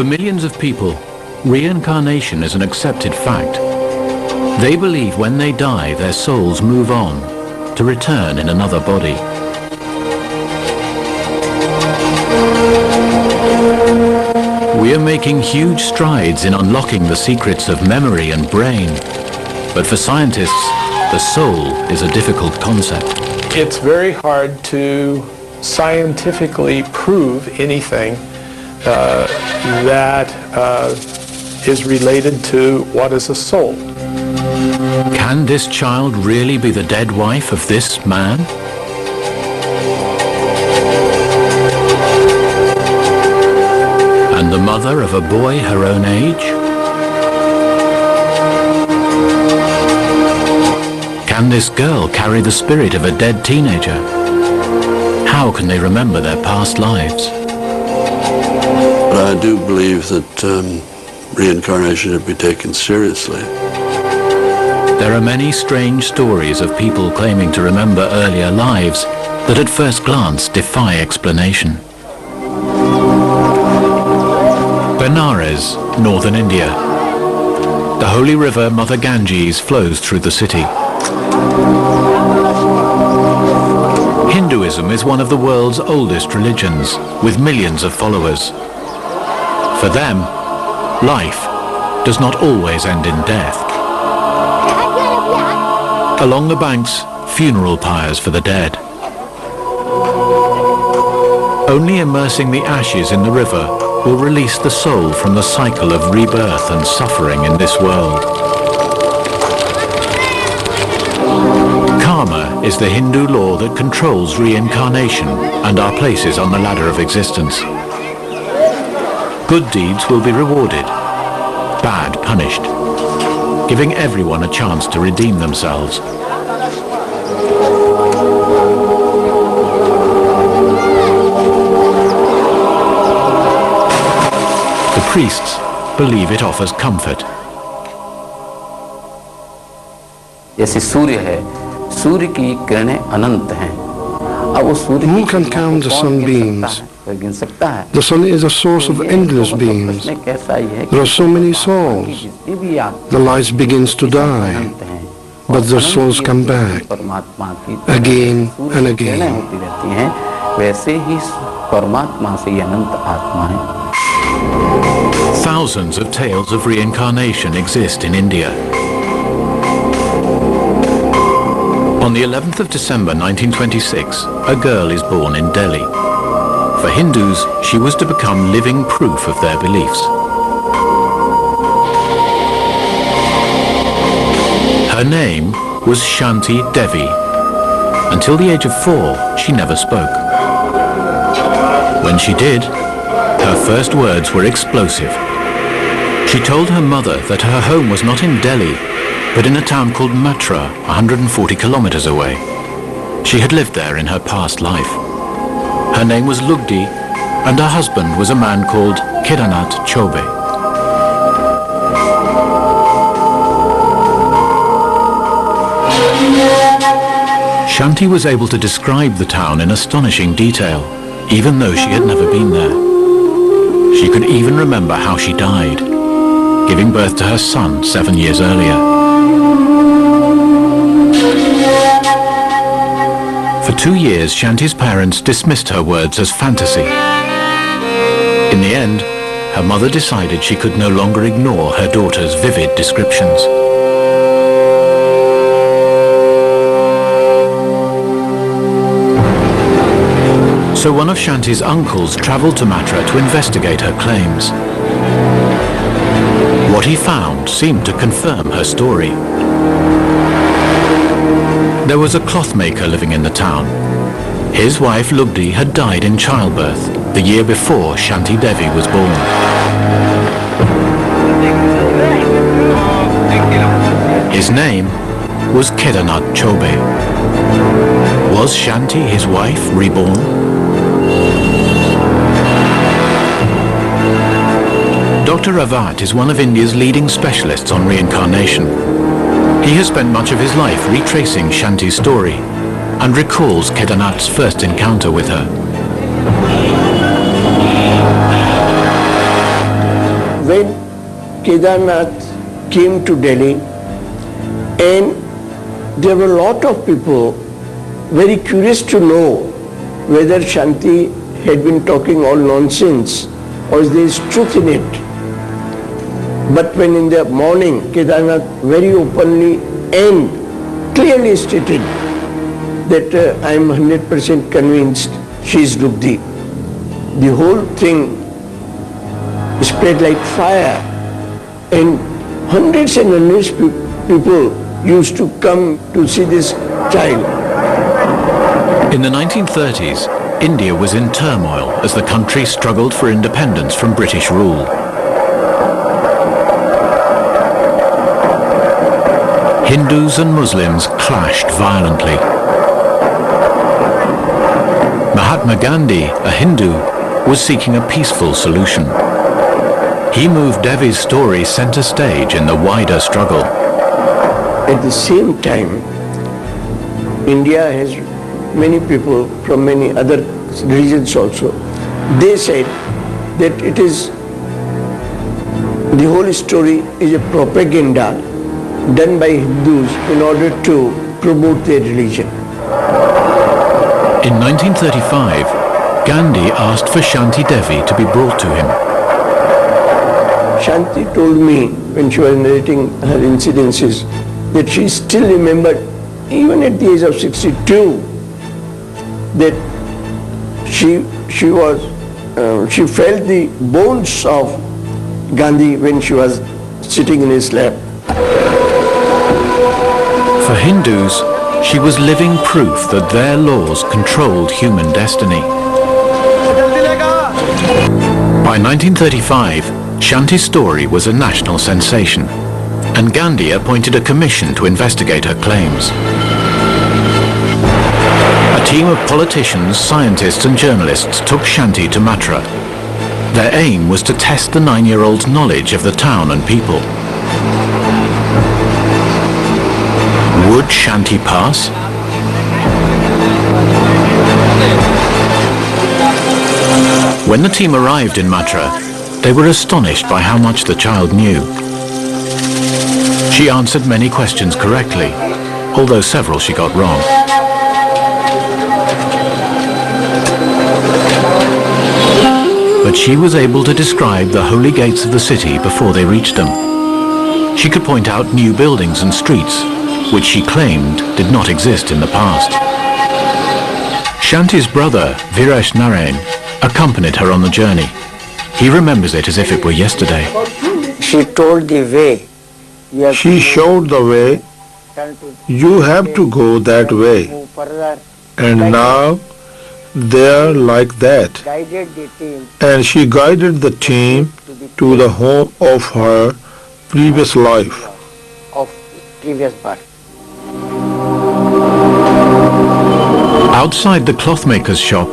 For millions of people, reincarnation is an accepted fact. They believe when they die, their souls move on to return in another body. We are making huge strides in unlocking the secrets of memory and brain. But for scientists, the soul is a difficult concept. It's very hard to scientifically prove anything that is related to what is a soul. Can this child really be the dead wife of this man? And the mother of a boy her own age? Can this girl carry the spirit of a dead teenager? How can they remember their past lives? But I do believe that reincarnation should be taken seriously. There are many strange stories of people claiming to remember earlier lives that at first glance defy explanation. Benares, northern India. The holy river Mother Ganges flows through the city. Hinduism is one of the world's oldest religions, with millions of followers. For them, life does not always end in death. Along the banks, funeral pyres for the dead. Only immersing the ashes in the river will release the soul from the cycle of rebirth and suffering in this world. Karma is the Hindu law that controls reincarnation and our places on the ladder of existence. Good deeds will be rewarded, bad punished, giving everyone a chance to redeem themselves. The priests believe it offers comfort. जैसे सूर्य है, सूर्य की किरणें अनंत हैं। अब वो सूर्य Who can count the sunbeams? The sun is a source of endless beams. There are so many souls. The light begins to die, but the souls come back again and again. वैसे ही परमात्मा से ये अनंत आत्मा है। Thousands of tales of reincarnation exist in India. On the 11th of December 1926, a girl is born in Delhi. For Hindus, she was to become living proof of their beliefs. Her name was Shanti Devi. Until the age of 4, she never spoke. When she did, her first words were explosive. She told her mother that her home was not in Delhi, but in a town called Matra, 140 kilometers away. She had lived there in her past life. Her name was Lugdi, and her husband was a man called Kedarnath Chobe. Shanti was able to describe the town in astonishing detail, even though she had never been there. She could even remember how she died, giving birth to her son 7 years earlier. For 2 years, Shanti's parents dismissed her words as fantasy. In the end, her mother decided she could no longer ignore her daughter's vivid descriptions. So one of Shanti's uncles traveled to Matra to investigate her claims. What he found seemed to confirm her story. There was a cloth maker living in the town. His wife Lugdi had died in childbirth the year before Shanti Devi was born. His name was Kedarnath Chobe. Was Shanti his wife reborn? Dr. Rawat is one of India's leading specialists on reincarnation. He has spent much of his life retracing Shanti's story and recalls Kedarnath's first encounter with her. when Kedarnath came to Delhi, and there were a lot of people very curious to know whether Shanti had been talking all nonsense or there is truth in it. But when in the morning Kedarnath very openly and clearly stated that I am 100% convinced she is Rupdi, the whole thing spread like fire, and hundreds and hundreds of people used to come to see this child. In the 1930s, India was in turmoil as the country struggled for independence from British rule. Hindus and Muslims clashed violently. Mahatma Gandhi, a Hindu, was seeking a peaceful solution. He moved Devi's story center stage in the wider struggle. At the same time, India has many people from many other regions also. They said that it is, the whole story is a propaganda done by Hindus in order to promote their religion. In 1935, Gandhi asked for Shanti Devi to be brought to him. Shanti told me when she was narrating her incidences that she still remembered, even at the age of 62, that she felt the bones of Gandhi when she was sitting in his lap. For Hindus, she was living proof that their laws controlled human destiny. By 1935, Shanti's story was a national sensation, and Gandhi appointed a commission to investigate her claims. A team of politicians, scientists and journalists took Shanti to Mathura. Their aim was to test the 9-year-old's knowledge of the town and people. Would Shanti pass? When the team arrived in Mathura, they were astonished by how much the child knew. She answered many questions correctly, although several she got wrong. But she was able to describe the holy gates of the city before they reached them. She could point out new buildings and streets, which she claimed did not exist in the past. Shanti's brother, Viresh Narain, accompanied her on the journey. He remembers it as if it were yesterday. She told the way. She showed the way. You have to go that way. And now they are like that. And she guided the team to the home of her previous life. Outside the clothmaker's shop,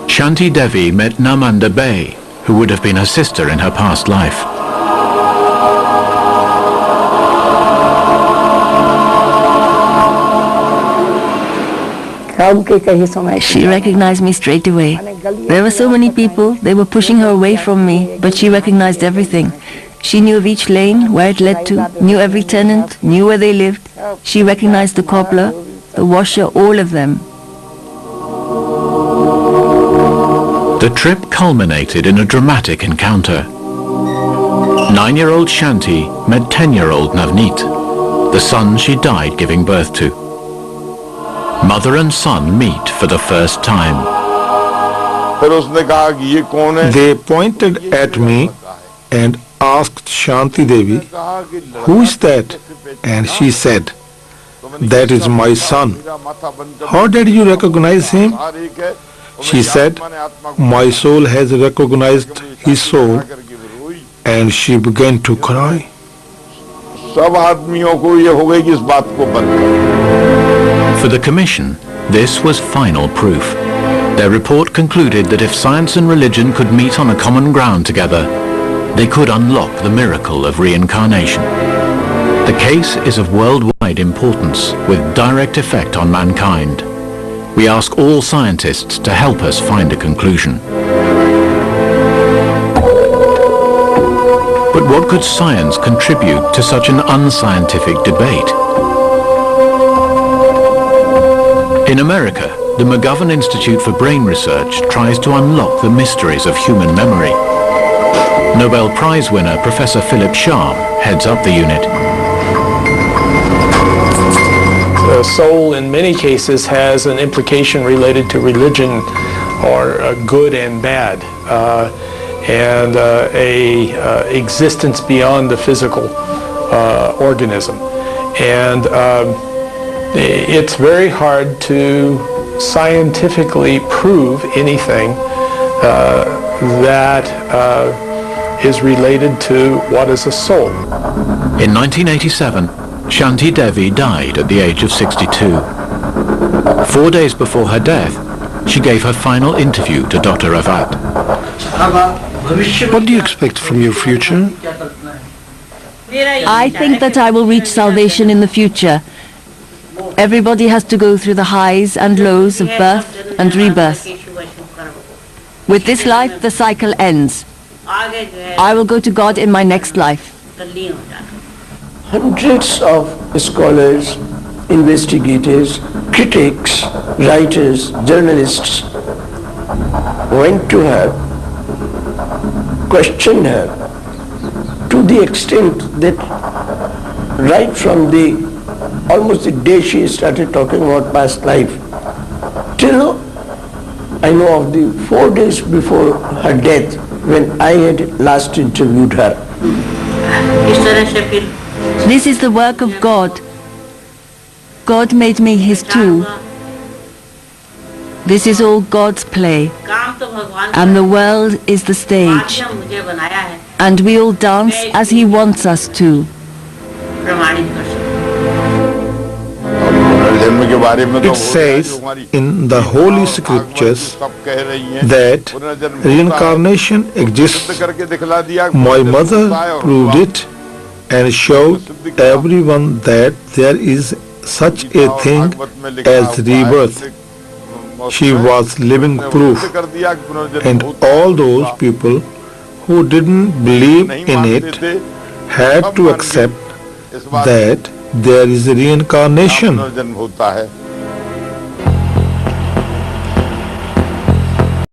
Shanti Devi met Namanda Bay, who would have been her sister in her past life. She recognized me straight away. There were so many people, they were pushing her away from me, but she recognized everything. She knew of each lane, where it led to, knew every tenant, knew where they lived. She recognized the cobbler, the washer, all of them. The trip culminated in a dramatic encounter. 9-year-old Shanti met 10-year-old Navneet, the son she died giving birth to. Mother and son meet for the first time. They pointed at me and asked Shanti Devi, "Who is that?" And she said, "That is my son." "How did you recognize him?" She said, "My soul has recognized his soul," and she began to cry. For the commission, this was final proof. Their report concluded that if science and religion could meet on a common ground together, they could unlock the miracle of reincarnation. The case is of worldwide importance, with direct effect on mankind. We ask all scientists to help us find a conclusion. What could science contribute to such an unscientific debate? In America, the McGovern Institute for Brain Research tries to unlock the mysteries of human memory. Nobel Prize winner Professor Philip Sharp heads up the unit. The soul in many cases has an implication related to religion or good and bad, and a existence beyond the physical organism. And it's very hard to scientifically prove anything that is related to what is a soul. In 1987, Shanti Devi died at the age of 62. 4 days before her death, she gave her final interview to Dr. Avat. What do you expect from your future? I think that I will reach salvation in the future. Everybody has to go through the highs and lows of birth and rebirth. With this life, the cycle ends. I will go to God in my next life. Hundreds of scholars, investigators, critics, writers, journalists went to her, questioned her, to the extent that right from almost the day she started talking about past life, till I know of the 4 days before her death, when I had last interviewed her. This is the work of God. God made me his tool. This is all God's play. And the world is the stage. And we all dance as he wants us to. It says in the Holy Scriptures that reincarnation exists. My mother proved it and showed everyone that there is such a thing as rebirth. She was living proof, and all those people who didn't believe in it had to accept that there is reincarnation.